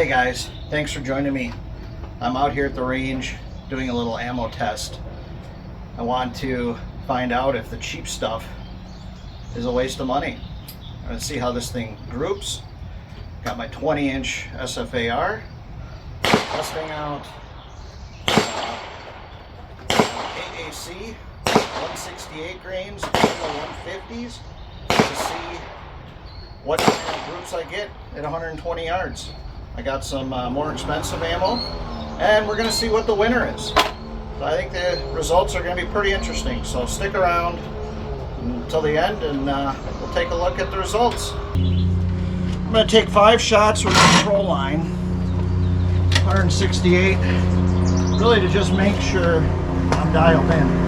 Hey guys, thanks for joining me. I'm out here at the range doing a little ammo test. I want to find out if the cheap stuff is a waste of money. I'm going to see how this thing groups. Got my 20-inch SFAR. Testing out AAC 168 grains and the 150s to see what kind of groups I get at 120 yards. I got some more expensive ammo, and we're going to see what the winner is. So I think the results are going to be pretty interesting, so stick around until the end and we'll take a look at the results. I'm going to take 5 shots with the Pro Line 168, really to just make sure I'm dialed in.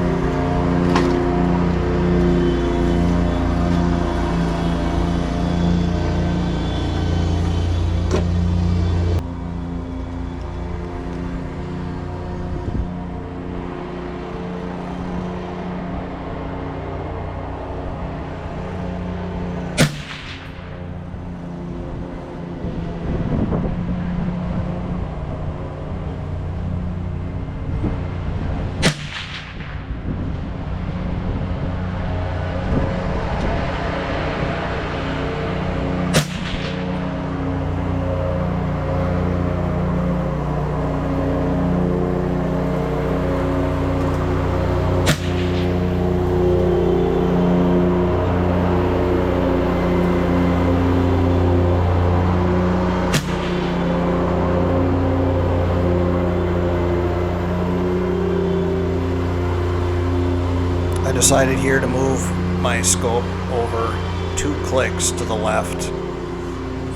I decided here to move my scope over 2 clicks to the left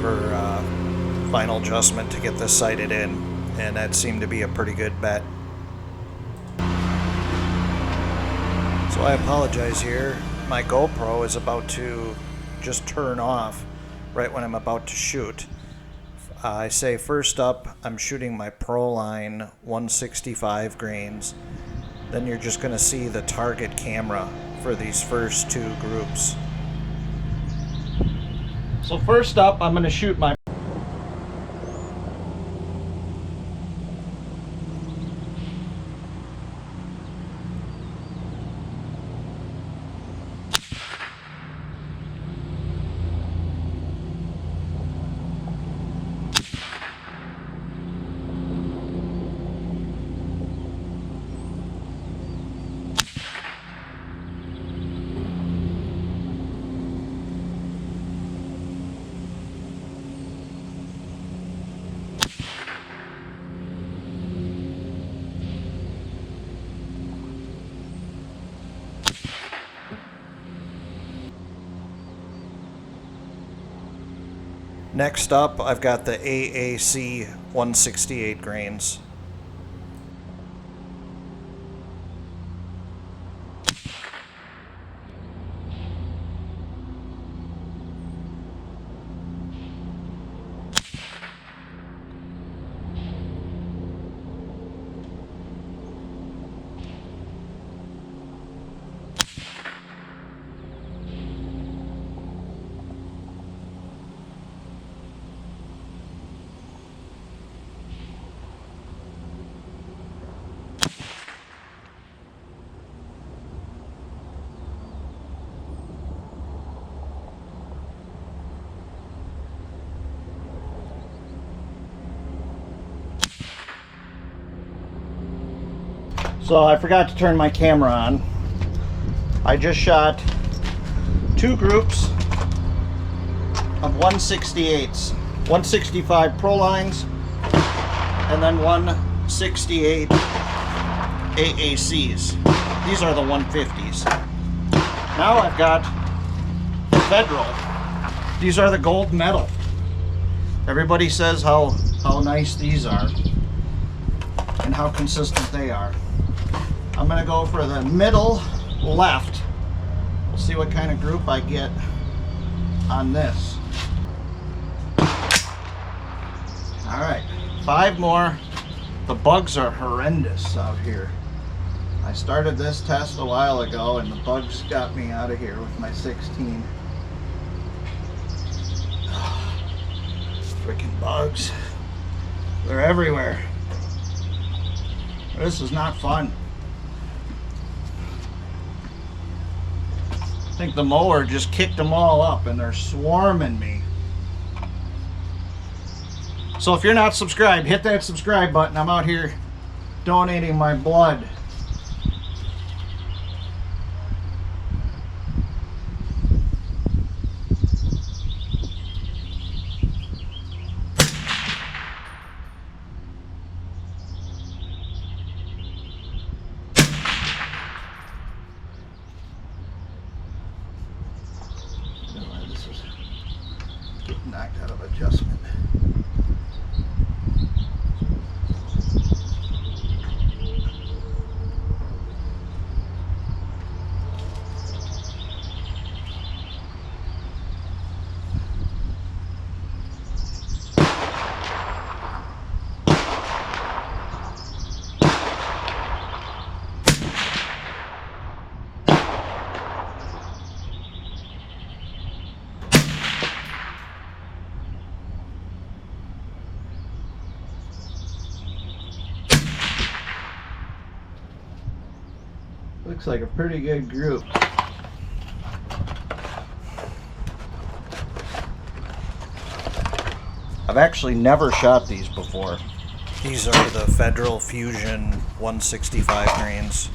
for final adjustment to get this sighted in, and that seemed to be a pretty good bet. So I apologize here. My GoPro is about to just turn off right when I'm about to shoot. I say first up, I'm shooting my Pro Line 165 grains. Then you're just going to see the target camera for these first 2 groups. So first up, I'm going to shoot my Next up, I've got the AAC 168 grains. So I forgot to turn my camera on. I just shot 2 groups of 168s, 165 Pro Lines, and then 168 AACs. These are the 150s. Now I've got Federal. These are the gold medal. Everybody says how nice these are and how consistent they are. I'm going to go for the middle left. We'll see what kind of group I get on this. Alright, 5 more. The bugs are horrendous out here. I started this test a while ago and the bugs got me out of here with my 16. Freaking bugs. They're everywhere. This is not fun. I think the mower just kicked them all up and they're swarming me. So if you're not subscribed, hit that subscribe button. I'm out here donating my blood. This is getting knocked out of adjustment. Looks like a pretty good group. I've actually never shot these before. These are the Federal Fusion 165 grains.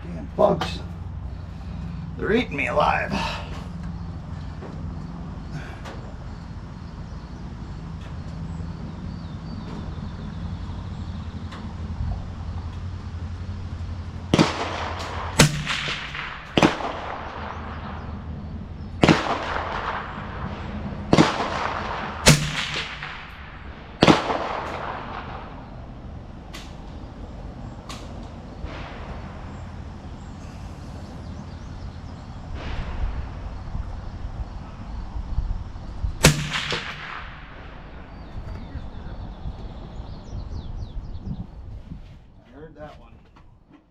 Damn bugs. They're eating me alive.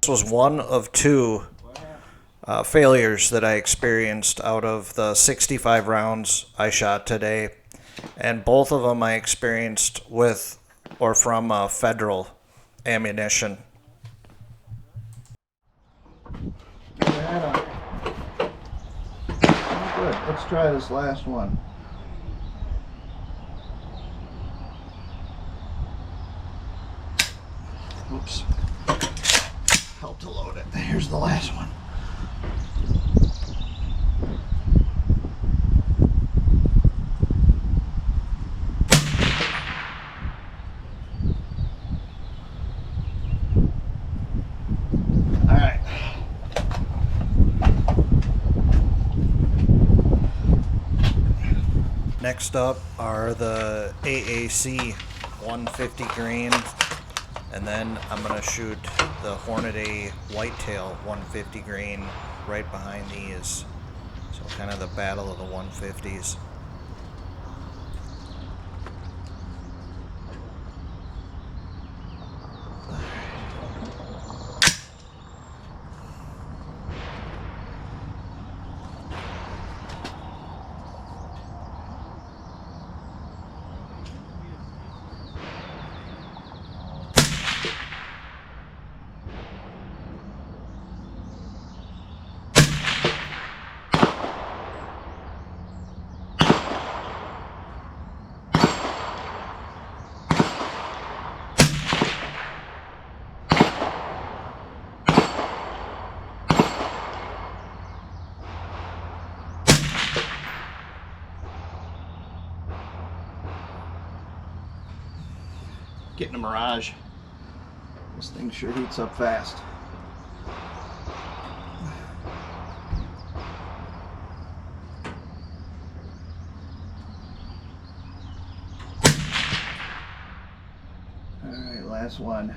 This was one of two failures that I experienced out of the 65 rounds I shot today, and both of them I experienced with or from Federal ammunition. Yeah. Oh, good. Let's try this last one. Oops. Help to load it. Here's the last one. All right. Next up are the AAC 150 grain. And then I'm going to shoot the Hornady Whitetail 150 grain right behind these. So kind of the battle of the 150s. Getting a Mirage. This thing sure heats up fast. Alright, last one.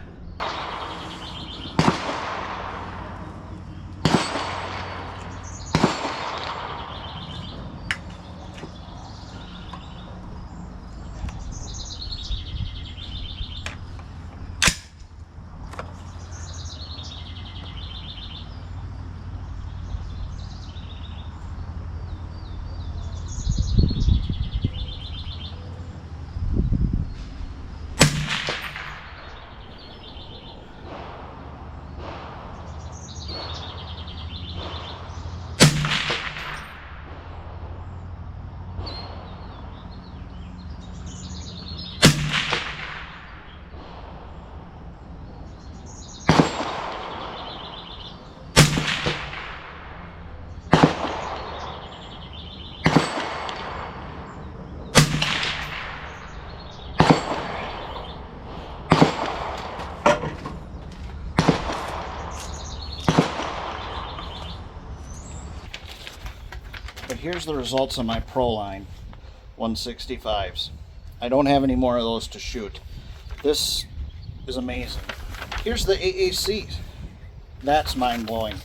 But here's the results of my Pro Line 165s. I don't have any more of those to shoot. This is amazing. Here's the AAC. That's mind-blowing.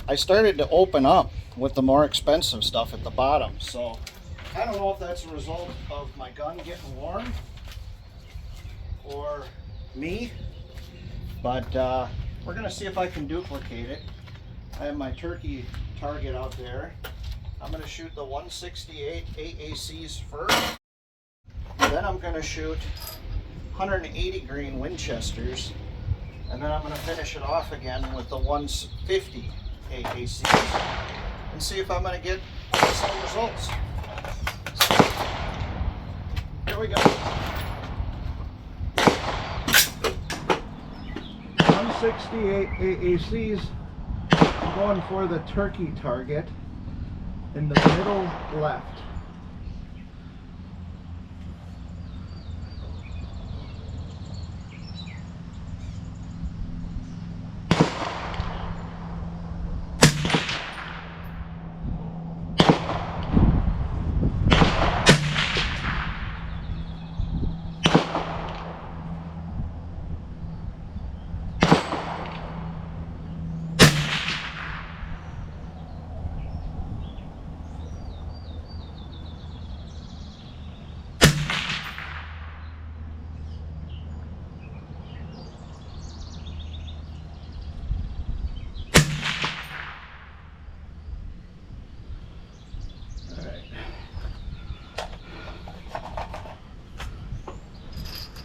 I started to open up with the more expensive stuff at the bottom, so I don't know if that's a result of my gun getting warm or me, but we're gonna see if I can duplicate it. I have my turkey target out there. I'm gonna shoot the 168 AACs first. Then I'm gonna shoot 180 grain Winchesters, and then I'm gonna finish it off again with the 150 AACs and see if I'm gonna get the same results. Here we go. 168 AACs. I'm going for the turkey target in the middle left.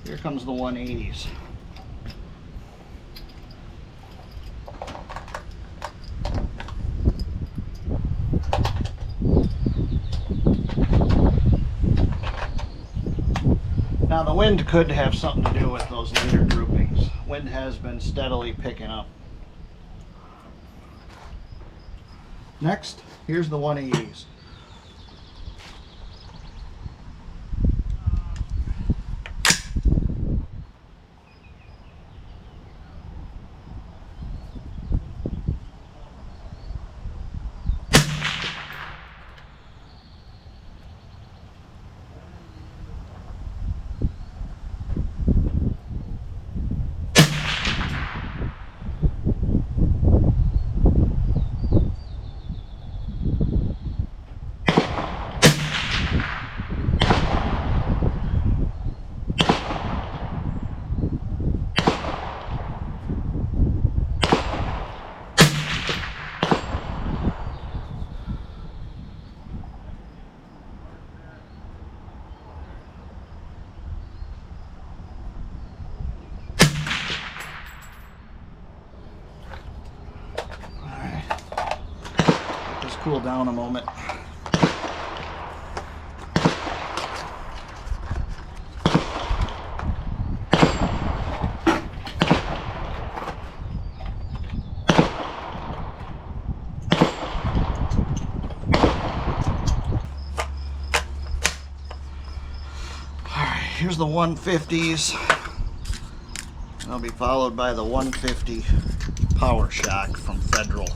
Here comes the 180s. Now the wind could have something to do with those later groupings. Wind has been steadily picking up. Next, here's the 180s. Cool down a moment. Alright, here's the 150s. That'll be followed by the 150 Power Shock from Federal.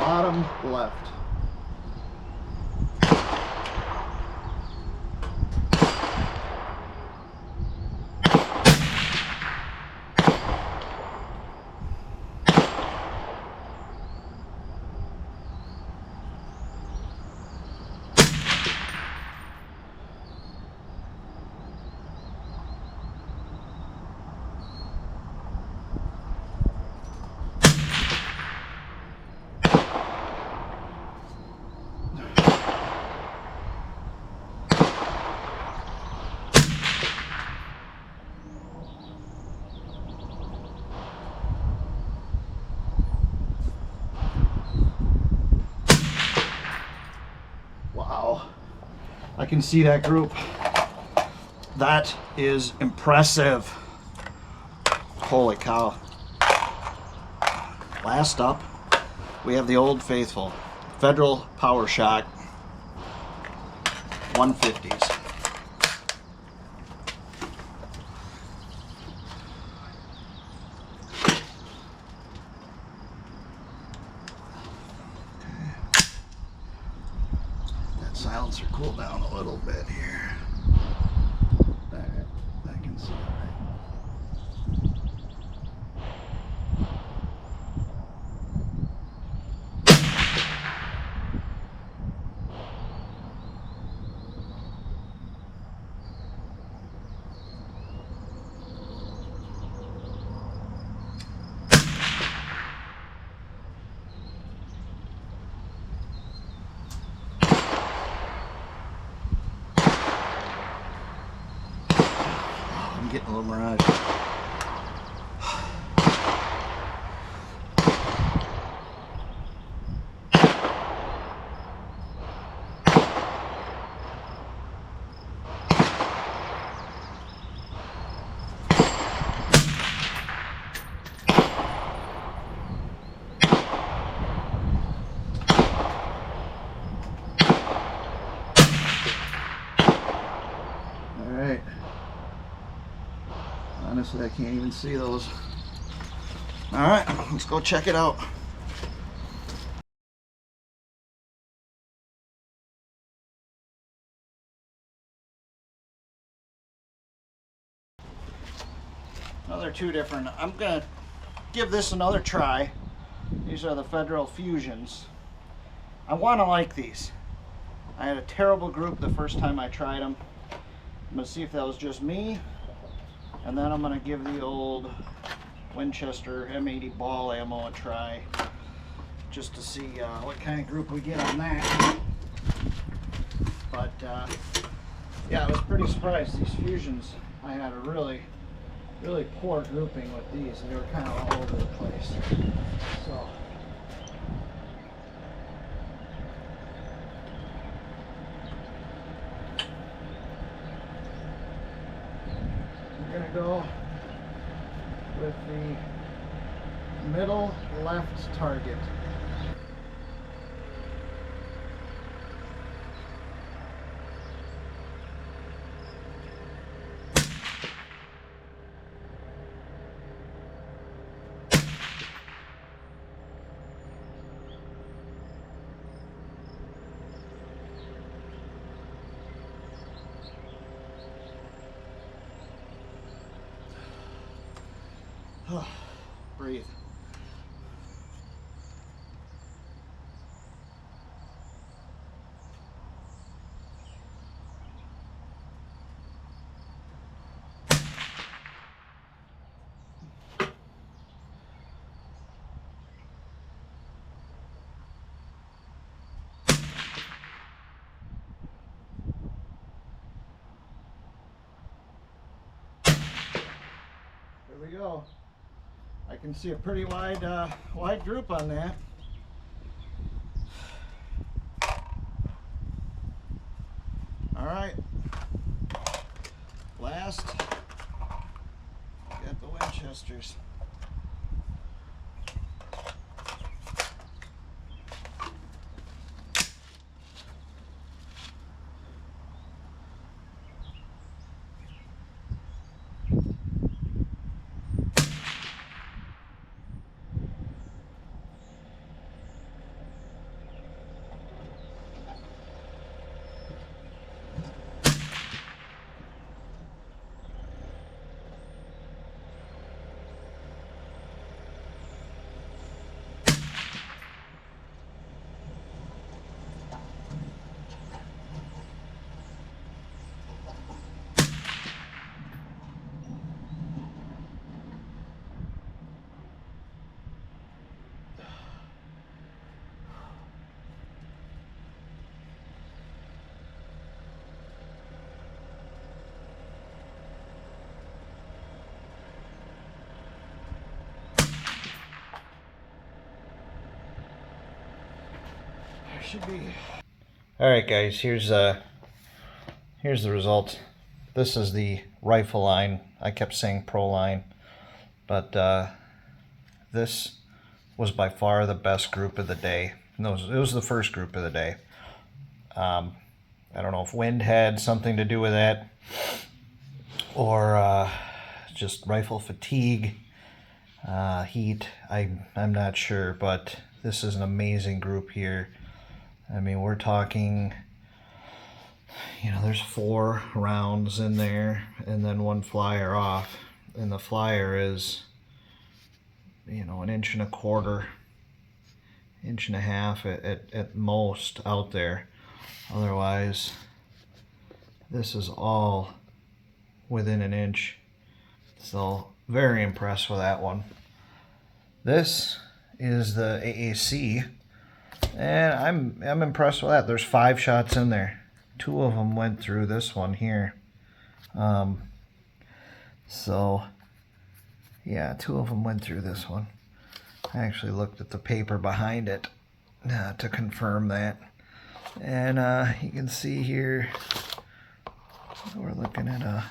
Bottom left. I can see that group. That is impressive. Holy cow. Last up, we have the Old Faithful Federal Power Shock 150s. That silencer cool down a little bit here. Alright, I can see alright. I'm getting a little mirage. Alright. Honestly, I can't even see those. Alright, let's go check it out. Another two different. I'm going to give this another try. These are the Federal Fusions. I want to like these. I had a terrible group the first time I tried them. I'm going to see if that was just me. And then I'm going to give the old Winchester M80 ball ammo a try. Just to see what kind of group we get on that. But yeah, I was pretty surprised. These Fusions, I had a really poor grouping with these. They were kind of all over the place. So we're going to go with the middle left target. Breathe. There we go. I can see a pretty wide group on that. All right. Last, got the Winchesters. Should be. All right, guys. Here's the result. This is the rifle line. I kept saying pro line. But this was by far the best group of the day. No, it was the first group of the day. I don't know if wind had something to do with that, or just rifle fatigue, heat. I'm not sure, but this is an amazing group here. I mean, we're talking, you know, there's 4 rounds in there and then 1 flyer off, and the flyer is, you know, 1.25 inches, 1.5 at most out there. Otherwise, this is all within 1 inch. So very impressed with that one. This is the AAC, and I'm impressed with that. There's 5 shots in there. 2 of them went through this one here. So yeah, 2 of them went through this one. I actually looked at the paper behind it to confirm that. And you can see here, we're looking at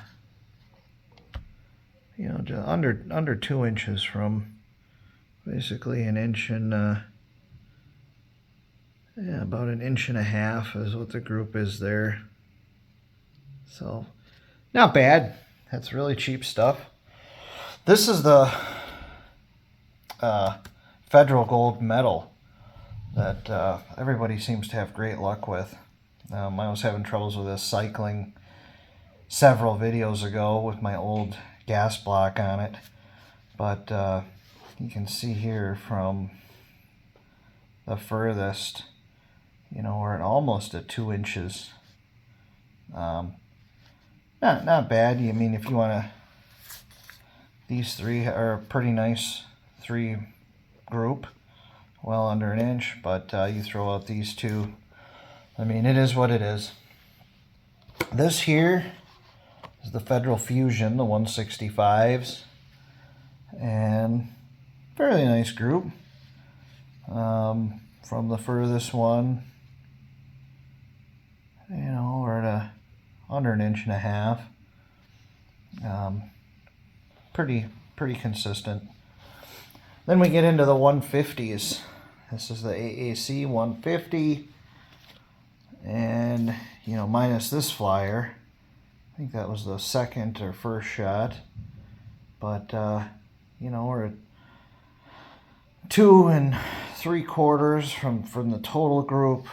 you know, just under 2 inches from basically 1 inch and yeah, about 1.5 inches is what the group is there. So not bad. That's really cheap stuff. This is the federal gold medal that everybody seems to have great luck with. I was having troubles with this cycling several videos ago with my old gas block on it, but you can see here from the furthest, you know, we're at almost at 2 inches. Not bad. I mean, if you want to, these 3 are a pretty nice 3 group, well under 1 inch, but you throw out these 2, I mean, it is what it is. This here is the Federal Fusion, the 165s, and fairly nice group. From the furthest one, you know, we're at under 1.5 inches. Pretty consistent. Then we get into the 150s. This is the AAC 150, and you know, minus this flyer, I think that was the second or first shot, but you know, we're at 2 3/4 from the total group.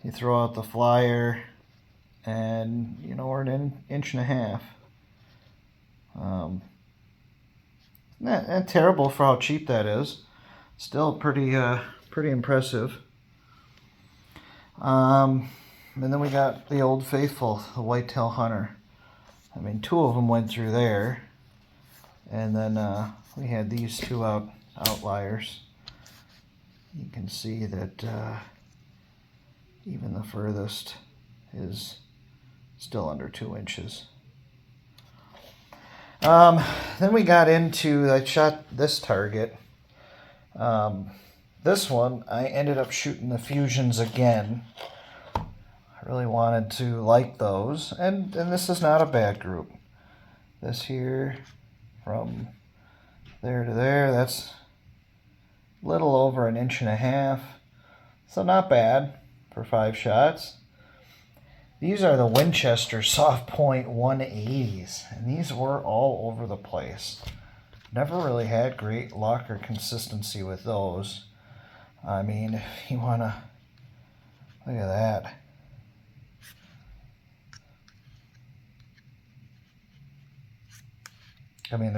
You throw out the flyer, and you know, we're at 1.5 inches. Not terrible for how cheap that is. Still pretty impressive. And then we got the Old Faithful, the Whitetail Hunter. I mean, 2 of them went through there, and then we had these 2 outliers. You can see that even the furthest is still under 2 inches. Then we got into, I shot this target. This one, I ended up shooting the Fusions again. I really wanted to like those, and this is not a bad group. This here, from there to there, that's a little over 1.5 inches. So not bad for 5 shots. These are the Winchester Soft Point 180s, and these were all over the place. Never really had great luck or consistency with those. I mean, if you want to look at that. I mean,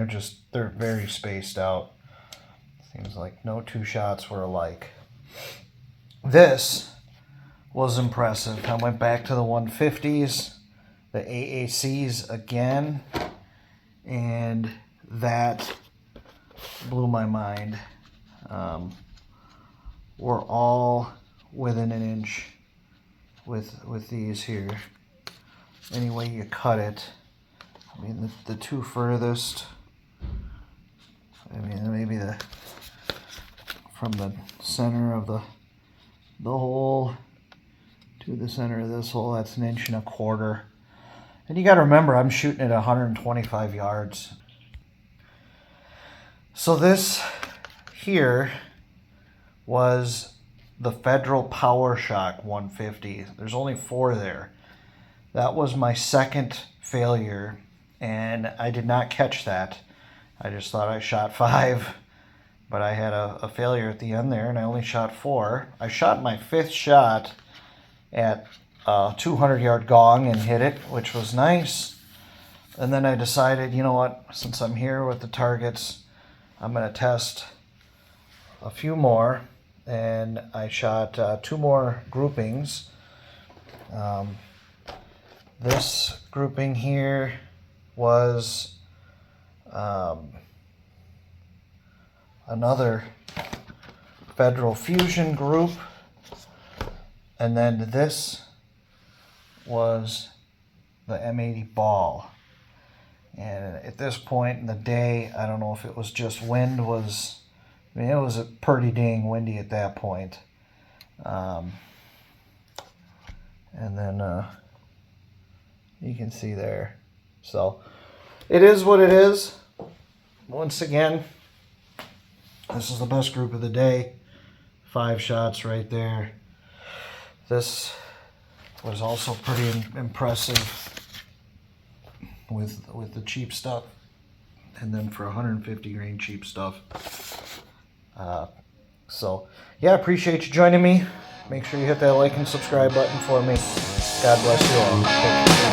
they're very spaced out. Seems like no 2 shots were alike. This was impressive. I went back to the 150s, the AACs again, and that blew my mind. We're all within 1 inch with these here. Any way you cut it. I mean, the 2 furthest, I mean, maybe from the center of the hole to the center of this hole, that's 1.25 inches. And you got to remember, I'm shooting at 125 yards. So this here was the Federal Power Shock 150. There's only 4 there. That was my second failure, and I did not catch that. I just thought I shot 5, but I had a failure at the end there, and I only shot 4. I shot my 5th shot at a 200-yard gong and hit it, which was nice. And then I decided, you know what, since I'm here with the targets, I'm going to test a few more. And I shot 2 more groupings. This grouping here was another Federal Fusion group. And then this was the M80 ball. And at this point in the day, I don't know if it was just wind was, I mean, it was pretty dang windy at that point. And then you can see there. So it is what it is. Once again, this is the best group of the day. 5 shots right there. This was also pretty impressive with the cheap stuff, and then for 150 grain cheap stuff. So yeah, appreciate you joining me. Make sure you hit that like and subscribe button for me. God bless you all. Take care.